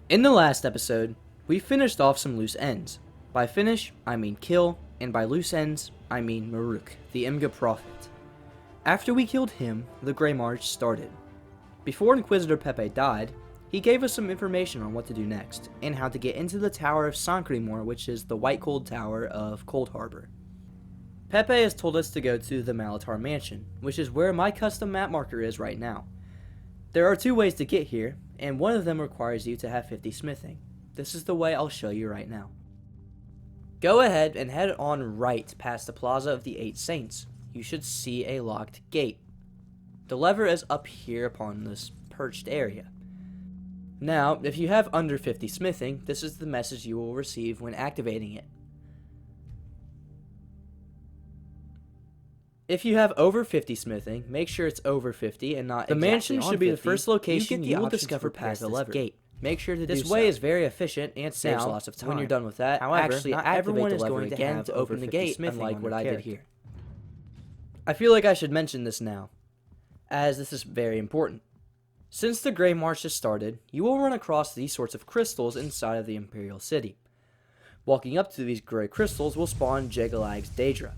In the last episode, we finished off some loose ends. By finish, I mean kill, and by loose ends, I mean Maruk, the Imga Prophet. After we killed him, the Greymarch started. Before Inquisitor Pepe died, he gave us some information on what to do next, and how to get into the Tower of Sancremor, which is the White Cold Tower of Coldharbour. Pepe has told us to go to the Malatar Mansion, which is where my custom map marker is right now. There are two ways to get here, and one of them requires you to have 50 smithing. This is the way I'll show you right now. Go ahead and head on right past the Plaza of the Eight Saints. You should see a locked gate. The lever is up here upon this perched area. Now, if you have under 50 smithing, this is the message you will receive when activating it. If you have over 50 smithing, make sure it's over 50 and not exactly on 50. The mansion should be the first location you will discover past this gate. Make sure to do so. This way is very efficient and saves lots of time. When you're done with that, however, not everyone is going to have to open the gate, unlike what I did here. I feel like I should mention this now, as this is very important. Since the Greymarch has started, you will run across these sorts of crystals inside of the Imperial City. Walking up to these grey crystals will spawn Jagalag's Daedra.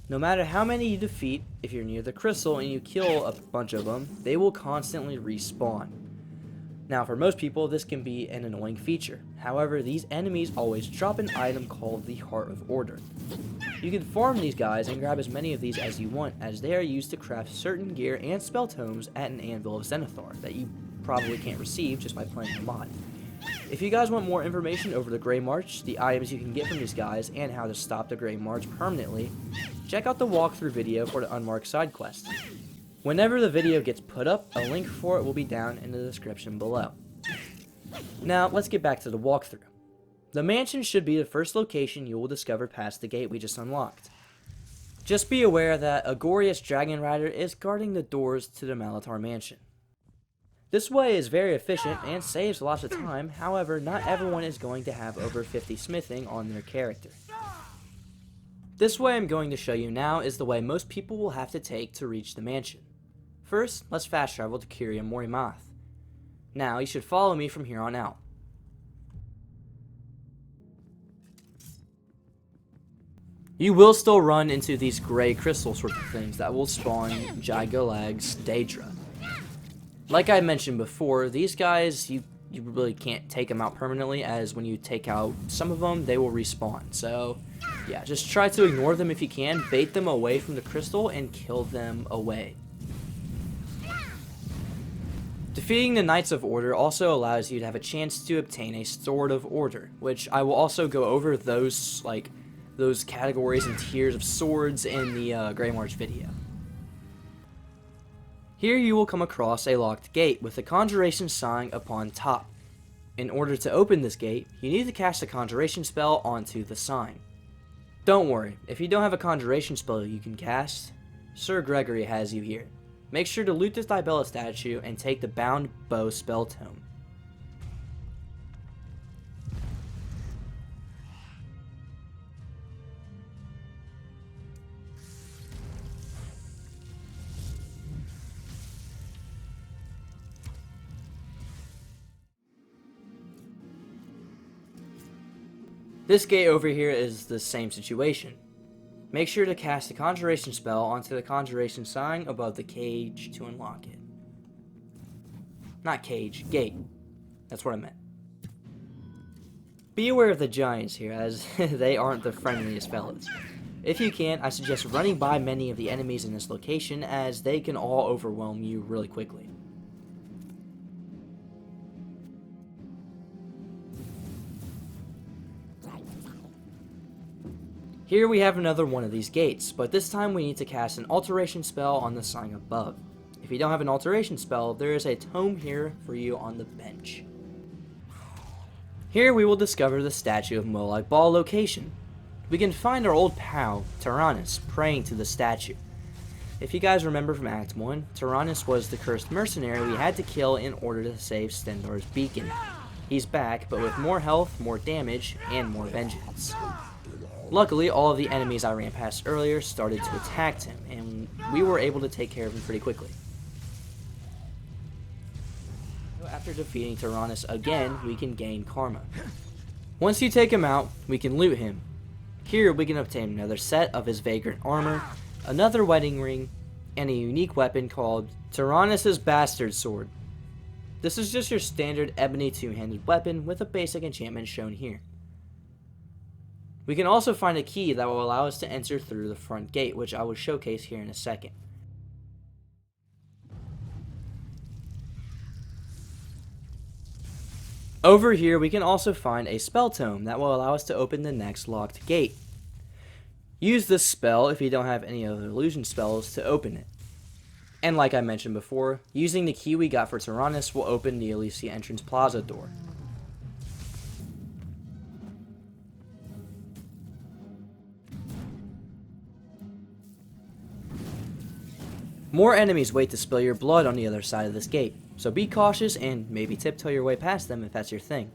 No matter how many you defeat, if you're near the crystal and you kill a bunch of them, they will constantly respawn. Now for most people this can be an annoying feature, however these enemies always drop an item called the Heart of Order. You can farm these guys and grab as many of these as you want, as they are used to craft certain gear and spell tomes at an Anvil of Zenithar that you probably can't receive just by playing the mod. If you guys want more information over the Greymarch, the items you can get from these guys, and how to stop the Greymarch permanently, check out the walkthrough video for the unmarked side quest. Whenever the video gets put up, a link for it will be down in the description below. Now, let's get back to the walkthrough. The mansion should be the first location you will discover past the gate we just unlocked. Just be aware that a Gorius Dragon Rider is guarding the doors to the Malatar Mansion. This way is very efficient and saves lots of time, however, not everyone is going to have over 50 smithing on their character. This way I'm going to show you now is the way most people will have to take to reach the mansion. First, let's fast travel to Curia Morimath. Now, you should follow me from here on out. You will still run into these grey crystal sorts of things that will spawn Jagalag's Daedra. Like I mentioned before, these guys, you really can't take them out permanently, as when you take out some of them, they will respawn. So, yeah, just try to ignore them if you can, bait them away from the crystal, and kill them away. Defeating the Knights of Order also allows you to have a chance to obtain a Sword of Order, which I will also go over those categories and tiers of swords in the Greymarch video. Here you will come across a locked gate with a conjuration sign upon top. In order to open this gate, you need to cast a conjuration spell onto the sign. Don't worry, if you don't have a conjuration spell you can cast, Sir Gregory has you here. Make sure to loot this Dibella statue and take the Bound Bow spell tome. This gate over here is the same situation. Make sure to cast the conjuration spell onto the conjuration sign above the cage to unlock it. Not cage, gate. That's what I meant. Be aware of the giants here, as they aren't the friendliest fellows. If you can, I suggest running by many of the enemies in this location, as they can all overwhelm you really quickly. Here we have another one of these gates, but this time we need to cast an alteration spell on the sign above. If you don't have an alteration spell, there is a tome here for you on the bench. Here we will discover the statue of Molag Bal location. We can find our old pal, Taranis, praying to the statue. If you guys remember from Act 1, Taranis was the cursed mercenary we had to kill in order to save Stendarr's beacon. He's back, but with more health, more damage, and more vengeance. Luckily, all of the enemies I ran past earlier started to attack him, and we were able to take care of him pretty quickly. after defeating Taranis again, we can gain Karma. Once you take him out, we can loot him. Here we can obtain another set of his Vagrant armor, another wedding ring, and a unique weapon called Taranis' Bastard Sword. This is just your standard ebony two-handed weapon with a basic enchantment shown here. We can also find a key that will allow us to enter through the front gate, which I will showcase here in a second. Over here we can also find a spell tome that will allow us to open the next locked gate. Use this spell if you don't have any other illusion spells to open it. And like I mentioned before, using the key we got for Taranis will open the Alessia entrance plaza door. More enemies wait to spill your blood on the other side of this gate, so be cautious and maybe tiptoe your way past them if that's your thing.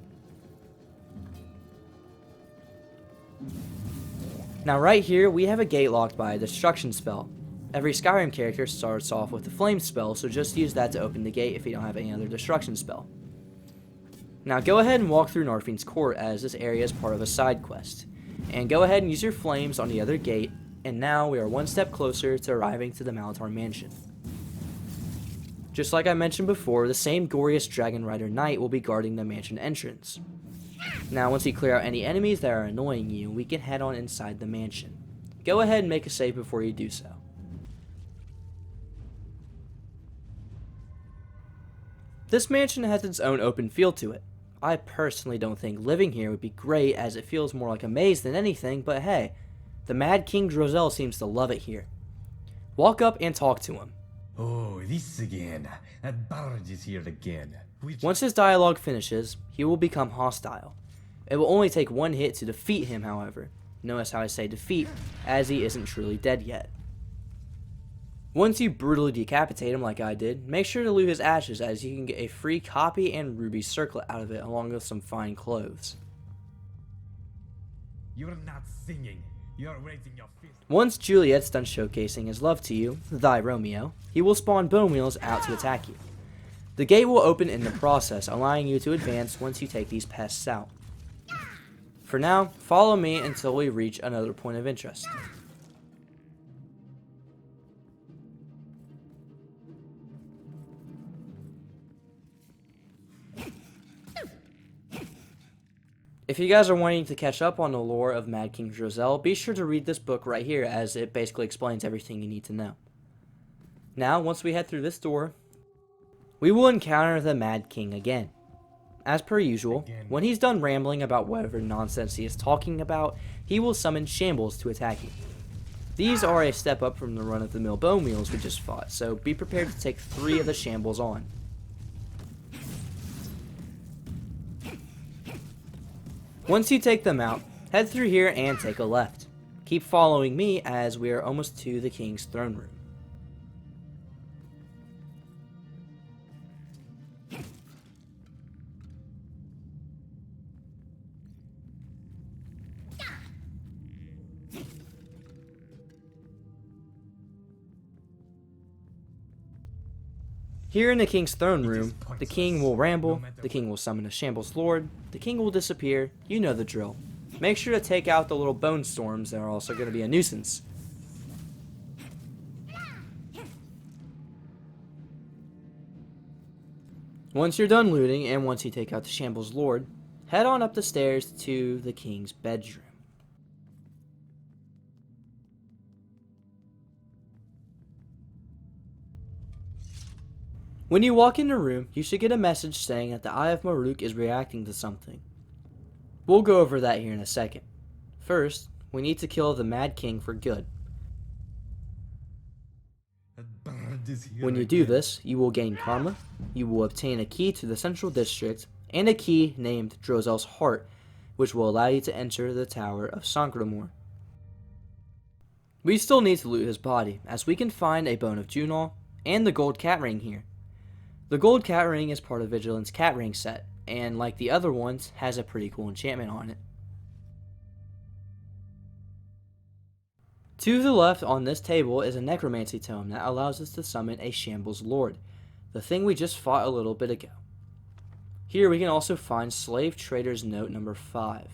Now right here, we have a gate locked by a destruction spell. Every Skyrim character starts off with a flame spell, so just use that to open the gate if you don't have any other destruction spell. Now go ahead and walk through Narfiend's Court, as this area is part of a side quest. And go ahead and use your flames on the other gate, and now we are one step closer to arriving to the Malatar Mansion. Just like I mentioned before, the same Glorious Dragon Rider Knight will be guarding the mansion entrance. Now once you clear out any enemies that are annoying you, we can head on inside the mansion. Go ahead and make a save before you do so. This mansion has its own open feel to it. I personally don't think living here would be great, as it feels more like a maze than anything, but hey, the Mad King Dro'zel seems to love it here. Walk up and talk to him. Oh, this again. That barge is here again. Once his dialogue finishes, he will become hostile. It will only take one hit to defeat him, however. Notice how I say defeat, as he isn't truly dead yet. Once you brutally decapitate him like I did, make sure to loot his ashes, as you can get a free copy and ruby circlet out of it, along with some fine clothes. You're not singing. You're raising your fist. Once Juliet's done showcasing his love to you, thy Romeo, he will spawn bone wheels out to attack you. The gate will open in the process, allowing you to advance once you take these pests out. For now, follow me until we reach another point of interest. If you guys are wanting to catch up on the lore of Mad King Dro'zel, be sure to read this book right here, as it basically explains everything you need to know. Now, once we head through this door, we will encounter the Mad King again. As per usual, when he's done rambling about whatever nonsense he is talking about, he will summon Shambles to attack you. These are a step up from the run-of-the-mill bone wheels we just fought, so be prepared to take 3 of the Shambles on. Once you take them out, head through here and take a left. Keep following me, as we are almost to the King's throne room. Here in the King's throne room, the King will ramble, the King will summon a Shambles Lord, the King will disappear, you know the drill. Make sure to take out the little bone storms that are also going to be a nuisance. Once you're done looting, and once you take out the Shambles Lord, head on up the stairs to the King's bedroom. When you walk in the room, you should get a message saying that the Eye of Maruk is reacting to something. We'll go over that here in a second. First, we need to kill the Mad King for good. When you do this, you will gain karma, you will obtain a key to the central district, and a key named Dro'zel's Heart, which will allow you to enter the Tower of Sancremor. We still need to loot his body, as we can find a Bone of Junal and the gold cat ring here. The gold cat ring is part of Vigilant's cat ring set, and like the other ones, has a pretty cool enchantment on it. To the left on this table is a Necromancy Tome that allows us to summon a Shambles Lord, the thing we just fought a little bit ago. Here we can also find Slave Trader's Note number 5.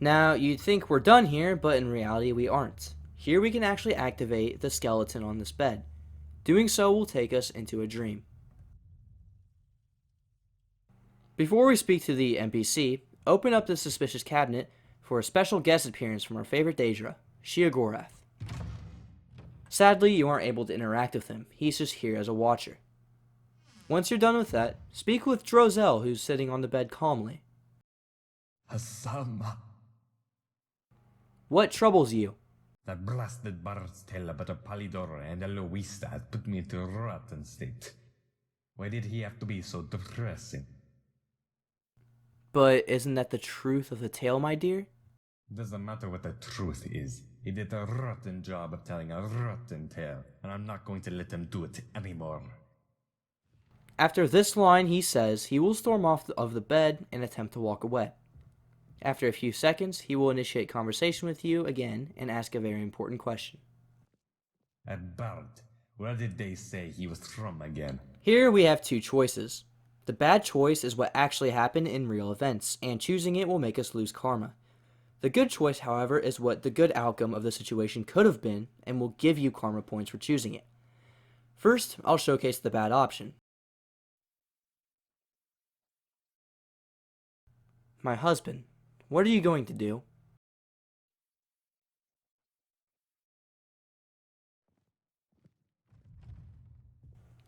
Now, you'd think we're done here, but in reality we aren't. Here we can actually activate the skeleton on this bed. Doing so will take us into a dream. Before we speak to the NPC, open up the suspicious cabinet for a special guest appearance from our favorite Daedra, Sheogorath. Sadly, you aren't able to interact with him, he's just here as a watcher. Once you're done with that, speak with Dro'zel, who's sitting on the bed calmly. Hasaama. What troubles you? That blasted bard's tale about a Palidor and a Loista has put me into a rotten state. Why did he have to be so depressing? But isn't that the truth of the tale, my dear? Doesn't matter what the truth is. He did a rotten job of telling a rotten tale, and I'm not going to let him do it anymore. After this line, he says he will storm off of the bed and attempt to walk away. After a few seconds, he will initiate conversation with you again and ask a very important question. At Bard, where did they say he was from again? Here we have two choices. The bad choice is what actually happened in real events, and choosing it will make us lose karma. The good choice, however, is what the good outcome of the situation could have been, and will give you karma points for choosing it. First, I'll showcase the bad option. My husband, what are you going to do?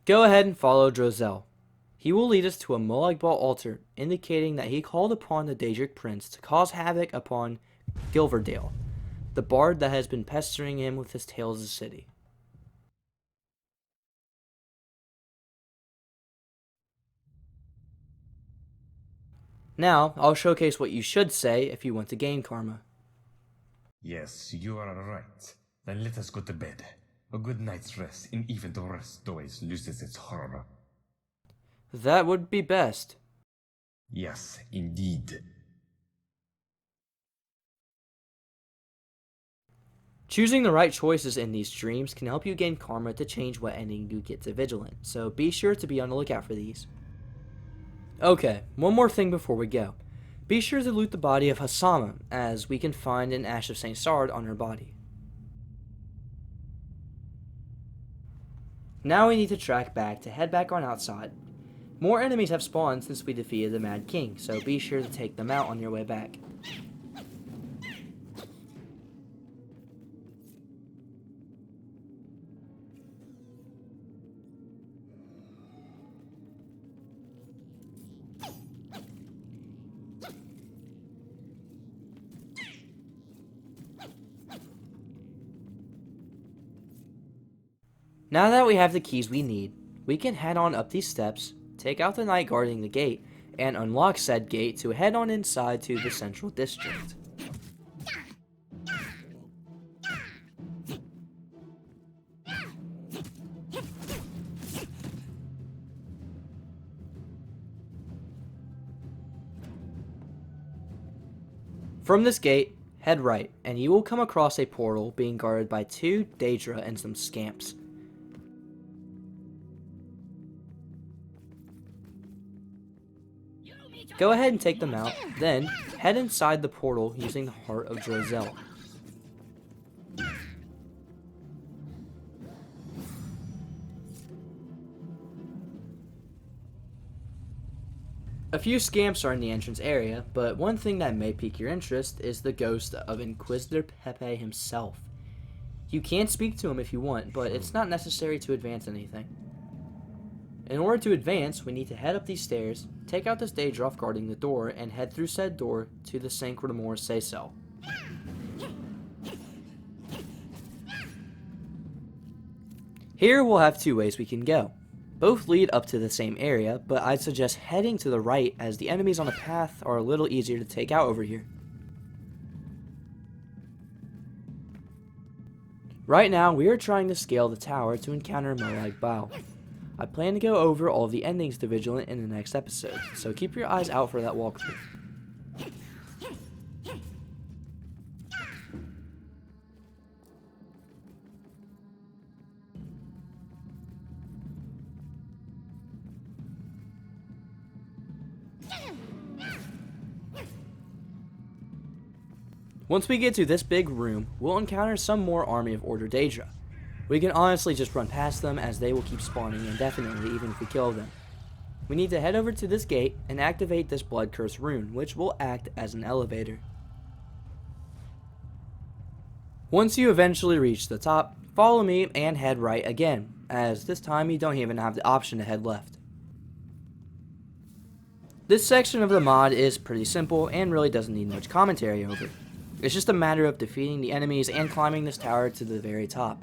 Go ahead and follow Dro'zel. He will lead us to a Molag Bal altar, indicating that he called upon the Daedric prince to cause havoc upon Gilverdale, the bard that has been pestering him with his tales of the city. Now, I'll showcase what you should say if you want to gain karma. Yes, you are right. Then let us go to bed. A good night's rest, and even the rest always loses its horror. That would be best. Yes, indeed. Choosing the right choices in these dreams can help you gain karma to change what ending you get to Vigilant, so be sure to be on the lookout for these. Okay, one more thing before we go. Be sure to loot the body of Hasaama, as we can find an Ash of St. Sard on her body. Now we need to track back to head back on outside. More enemies have spawned since we defeated the Mad King, so be sure to take them out on your way back. Now that we have the keys we need, we can head on up these steps, take out the knight guarding the gate, and unlock said gate to head on inside to the central district. From this gate, head right, and you will come across a portal being guarded by 2 Daedra and some scamps. Go ahead and take them out, then head inside the portal using the Heart of Dro'zel. A few scamps are in the entrance area, but one thing that may pique your interest is the ghost of Inquisitor Pepe himself. You can speak to him if you want, but it's not necessary to advance anything. In order to advance, we need to head up these stairs, take out this Daedra guarding the door, and head through said door to the Sancremor Ceysel. Here we'll have 2 ways we can go. Both lead up to the same area, but I'd suggest heading to the right as the enemies on the path are a little easier to take out over here. Right now, we are trying to scale the tower to encounter Molag Bal. I plan to go over all the endings to Vigilant in the next episode, so keep your eyes out for that walkthrough. Once we get to this big room, we'll encounter some more Army of Order Daedra. We can honestly just run past them as they will keep spawning indefinitely even if we kill them. We need to head over to this gate and activate this Blood Curse rune, which will act as an elevator. Once you eventually reach the top, follow me and head right again, as this time you don't even have the option to head left. This section of the mod is pretty simple and really doesn't need much commentary over. It's just a matter of defeating the enemies and climbing this tower to the very top.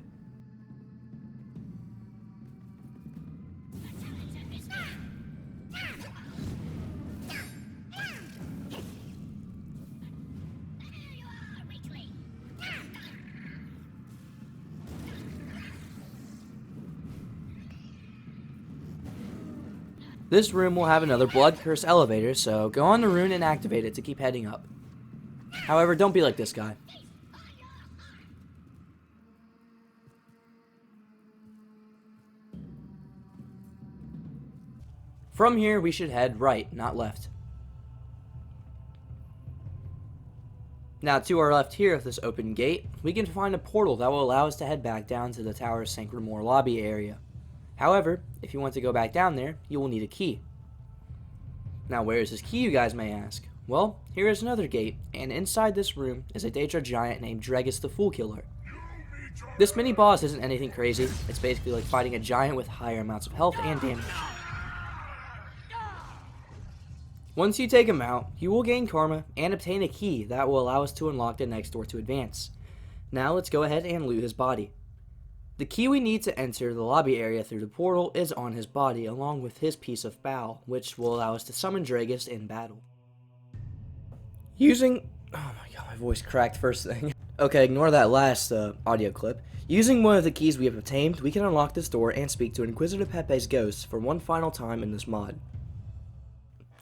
This room will have another Blood Curse elevator, so go on the rune and activate it to keep heading up. However, don't be like this guy. From here, we should head right, not left. Now, to our left here of this open gate, we can find a portal that will allow us to head back down to the Tower of Sancremor lobby area. However, if you want to go back down there, you will need a key. Now, where is this key, you guys may ask? Well, here is another gate, and inside this room is a Daedra giant named Dregas the Foolkiller. This mini-boss isn't anything crazy. It's basically like fighting a giant with higher amounts of health and damage. Once you take him out, you will gain karma and obtain a key that will allow us to unlock the next door to advance. Now let's go ahead and loot his body. The key we need to enter the lobby area through the portal is on his body, along with his piece of Bal, which will allow us to summon Dregas in battle. Oh my god, my voice cracked first thing. Okay, ignore that last audio clip. Using one of the keys we have obtained, we can unlock this door and speak to Inquisitor Pepe's ghost for one final time in this mod.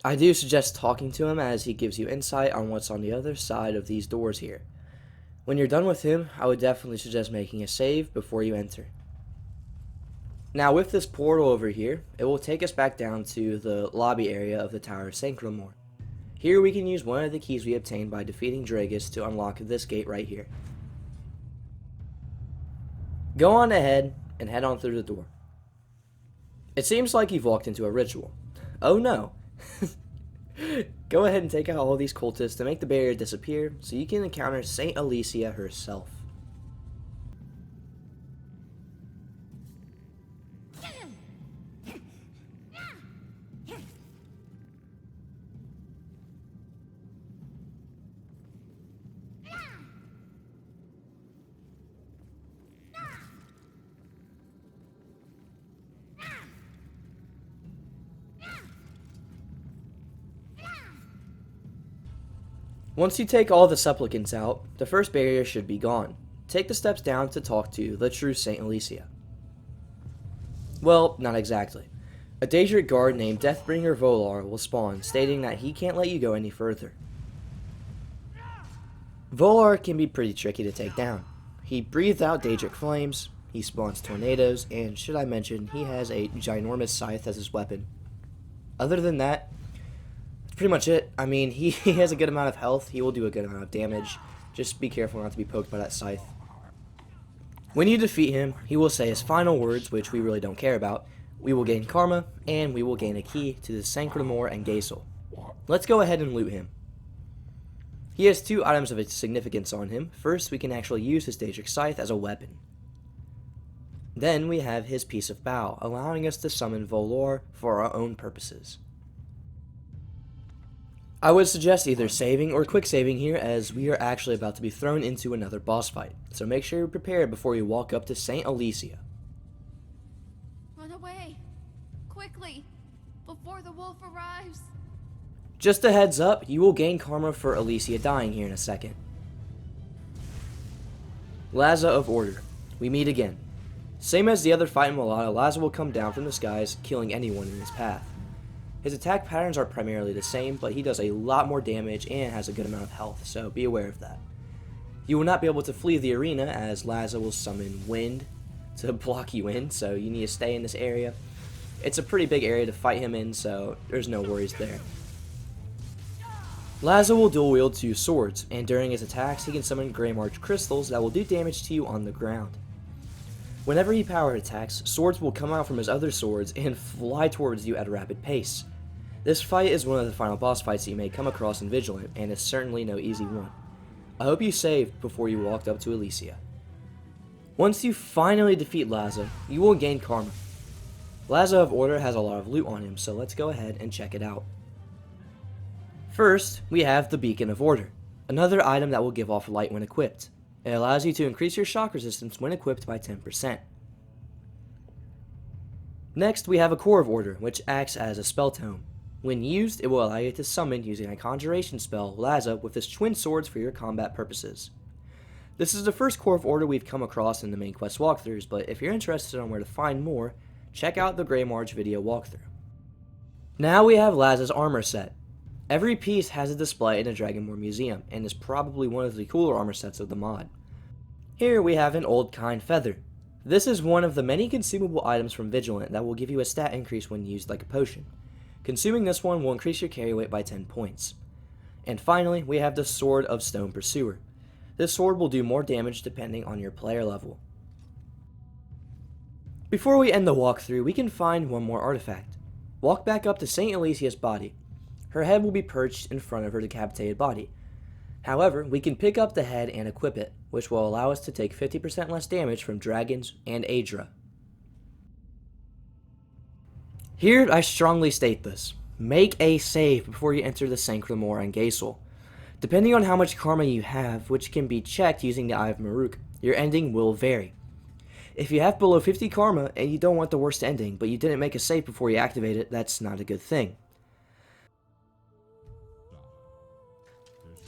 I do suggest talking to him as he gives you insight on what's on the other side of these doors here. When you're done with him, I would definitely suggest making a save before you enter. Now with this portal over here, it will take us back down to the lobby area of the Tower of Sancremor. Here we can use one of the keys we obtained by defeating Dregas to unlock this gate right here. Go on ahead and head on through the door. It seems like you've walked into a ritual. Oh no! Go ahead and take out all these cultists to make the barrier disappear so you can encounter Saint Alessia herself. Once you take all the supplicants out, the first barrier should be gone. Take the steps down to talk to the true Saint Alessia. Well, not exactly. A Daedric guard named Deathbringer Volar will spawn, stating that he can't let you go any further. Volar can be pretty tricky to take down. He breathes out Daedric flames, he spawns tornadoes, and should I mention, he has a ginormous scythe as his weapon. Other than that, pretty much it. I mean, he has a good amount of health. He will do a good amount of damage. Just be careful not to be poked by that scythe. When you defeat him, he will say his final words, which we really don't care about. We will gain karma, and we will gain a key to the Sancremor and Ceysel. Let's go ahead and loot him. He has two items of significance on him. First, we can actually use his Daedric Scythe as a weapon. Then we have his piece of Bal, allowing us to summon Volar for our own purposes. I would suggest either saving or quick saving here, as we are actually about to be thrown into another boss fight, so make sure you're prepared before you walk up to Saint Alessia. Run away! Quickly! Before the wolf arrives! Just a heads up, you will gain karma for Alessia dying here in a second. Laza of Order. We meet again. Same as the other fight in Malatar, Laza will come down from the skies, killing anyone in his path. His attack patterns are primarily the same, but he does a lot more damage and has a good amount of health, so be aware of that. You will not be able to flee the arena, as Laza will summon wind to block you in, so you need to stay in this area. It's a pretty big area to fight him in, so there's no worries there. Laza will dual wield 2 swords, and during his attacks he can summon Greymarch crystals that will do damage to you on the ground. Whenever he power attacks, swords will come out from his other swords and fly towards you at a rapid pace. This fight is one of the final boss fights you may come across in Vigilant, and is certainly no easy one. I hope you saved before you walked up to Alessia. Once you finally defeat Laza, you will gain karma. Laza of Order has a lot of loot on him, so let's go ahead and check it out. First, we have the Beacon of Order, another item that will give off light when equipped. It allows you to increase your shock resistance when equipped by 10%. Next, we have a Core of Order, which acts as a spell tome. When used, it will allow you to summon using a conjuration spell, Laza, with his twin swords for your combat purposes. This is the first Core of Order we've come across in the main quest walkthroughs, but if you're interested on where to find more, check out the Greymarch video walkthrough. Now we have Laza's armor set. Every piece has a display in the Dragonmore Museum, and is probably one of the cooler armor sets of the mod. Here we have an Old Kind Feather. This is one of the many consumable items from Vigilant that will give you a stat increase when used like a potion. Consuming this one will increase your carry weight by 10 points. And finally, we have the Sword of Stone Pursuer. This sword will do more damage depending on your player level. Before we end the walkthrough, we can find one more artifact. Walk back up to St. Alessia's body. Her head will be perched in front of her decapitated body. However, we can pick up the head and equip it, which will allow us to take 50% less damage from dragons and Aedra. Here I strongly state this. Make a save before you enter the Sancremor Nagasel. Depending on how much karma you have, which can be checked using the Eye of Maruk, your ending will vary. If you have below 50 karma and you don't want the worst ending, but you didn't make a save before you activate it, that's not a good thing.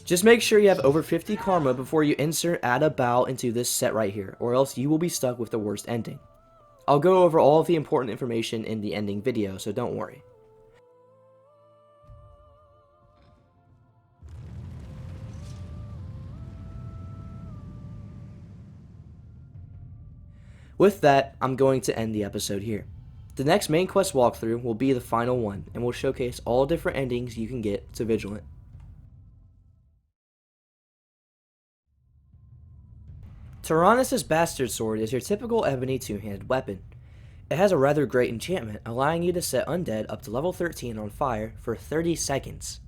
Just make sure you have over 50 karma before you insert Add a Bal into this set right here, or else you will be stuck with the worst ending. I'll go over all of the important information in the ending video, so don't worry. With that, I'm going to end the episode here. The next main quest walkthrough will be the final one, and will showcase all different endings you can get to Vigilant. Taranis' Bastard Sword is your typical ebony two-handed weapon. It has a rather great enchantment, allowing you to set undead up to level 13 on fire for 30 seconds,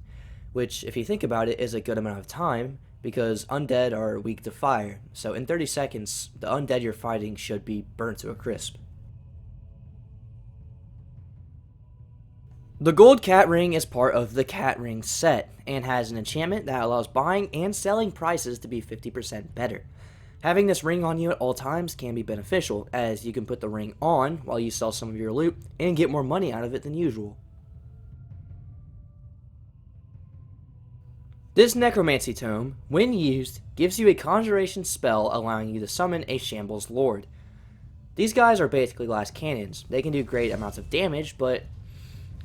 which, if you think about it, is a good amount of time, because undead are weak to fire, so in 30 seconds, the undead you're fighting should be burnt to a crisp. The Gold Cat Ring is part of the Cat Ring set, and has an enchantment that allows buying and selling prices to be 50% better. Having this ring on you at all times can be beneficial, as you can put the ring on while you sell some of your loot, and get more money out of it than usual. This Necromancy Tome, when used, gives you a conjuration spell allowing you to summon a Shambles Lord. These guys are basically glass cannons. They can do great amounts of damage, but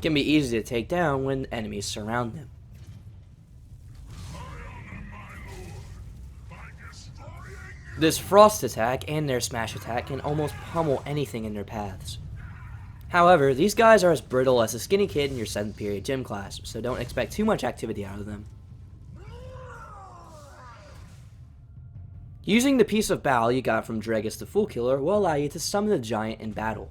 can be easy to take down when enemies surround them. This Frost attack and their Smash attack can almost pummel anything in their paths. However, these guys are as brittle as a skinny kid in your 7th period gym class, so don't expect too much activity out of them. Using the piece of Bal you got from Dregas the Foolkiller will allow you to summon the giant in battle.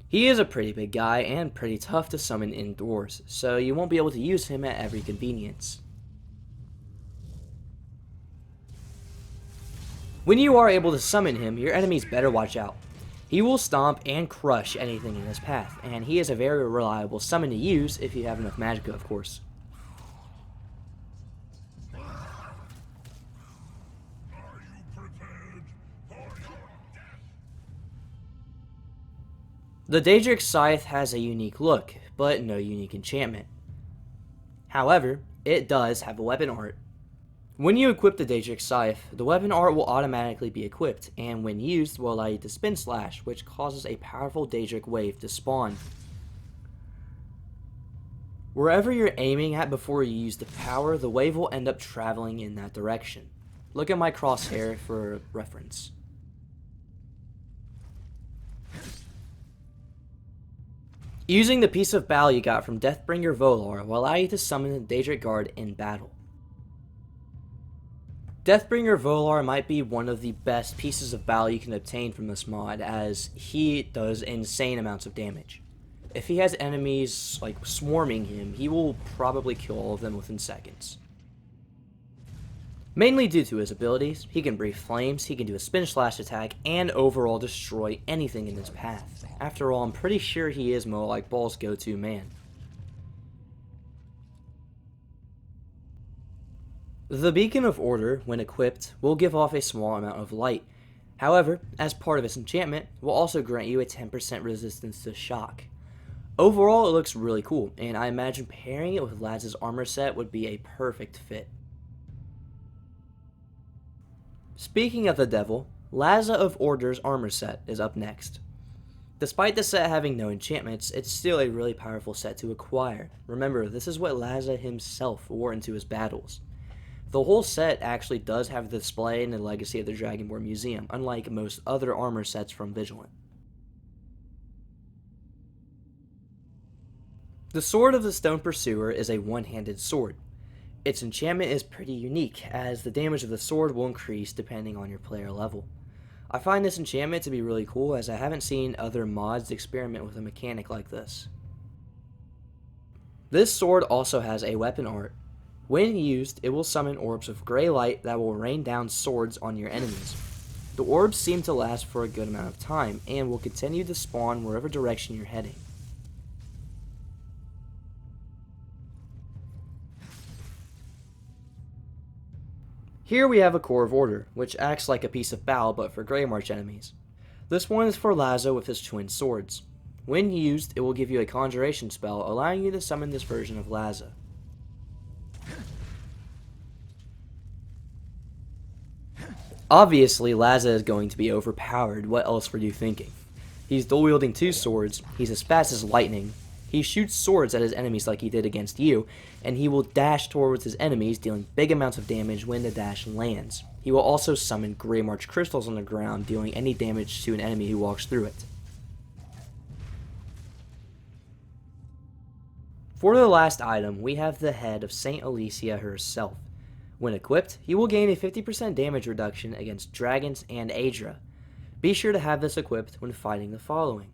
He is a pretty big guy and pretty tough to summon indoors, so you won't be able to use him at every convenience. When you are able to summon him, your enemies better watch out. He will stomp and crush anything in his path, and he is a very reliable summon to use if you have enough magicka, of course. The Daedric Scythe has a unique look, but no unique enchantment. However, it does have a weapon art. When you equip the Daedric Scythe, the weapon art will automatically be equipped, and when used will allow you to spin slash, which causes a powerful Daedric wave to spawn. Wherever you're aiming at before you use the power, the wave will end up traveling in that direction. Look at my crosshair for reference. Using the piece of Bal you got from Deathbringer Volar will allow you to summon the Daedric Guard in battle. Deathbringer Volar might be one of the best pieces of Bal you can obtain from this mod, as he does insane amounts of damage. If he has enemies like swarming him, he will probably kill all of them within seconds. Mainly due to his abilities, he can breathe flames, he can do a spin slash attack, and overall destroy anything in his path. After all, I'm pretty sure he is Molag Bal's go-to man. The Beacon of Order, when equipped, will give off a small amount of light. However, as part of its enchantment, will also grant you a 10% resistance to shock. Overall, it looks really cool, and I imagine pairing it with Laza's armor set would be a perfect fit. Speaking of the Devil, Laza of Order's armor set is up next. Despite the set having no enchantments, it's still a really powerful set to acquire. Remember, this is what Laza himself wore into his battles. The whole set actually does have the display in the Legacy of the Dragonborn Museum, unlike most other armor sets from Vigilant. The Sword of the Stone Pursuer is a one-handed sword. Its enchantment is pretty unique, as the damage of the sword will increase depending on your player level. I find this enchantment to be really cool, as I haven't seen other mods experiment with a mechanic like this. This sword also has a weapon art. When used, it will summon orbs of gray light that will rain down swords on your enemies. The orbs seem to last for a good amount of time, and will continue to spawn wherever direction you're heading. Here we have a Core of Order, which acts like a piece of Bal but for Greymarch enemies. This one is for Laza with his twin swords. When used, it will give you a conjuration spell, allowing you to summon this version of Laza. Obviously, Laza is going to be overpowered. What else were you thinking? He's dual wielding two swords, he's as fast as lightning, he shoots swords at his enemies like he did against you, and he will dash towards his enemies, dealing big amounts of damage when the dash lands. He will also summon Greymarch crystals on the ground, dealing any damage to an enemy who walks through it. For the last item, we have the head of Saint Alessia herself. When equipped, he will gain a 50% damage reduction against dragons and Aedra. Be sure to have this equipped when fighting the following: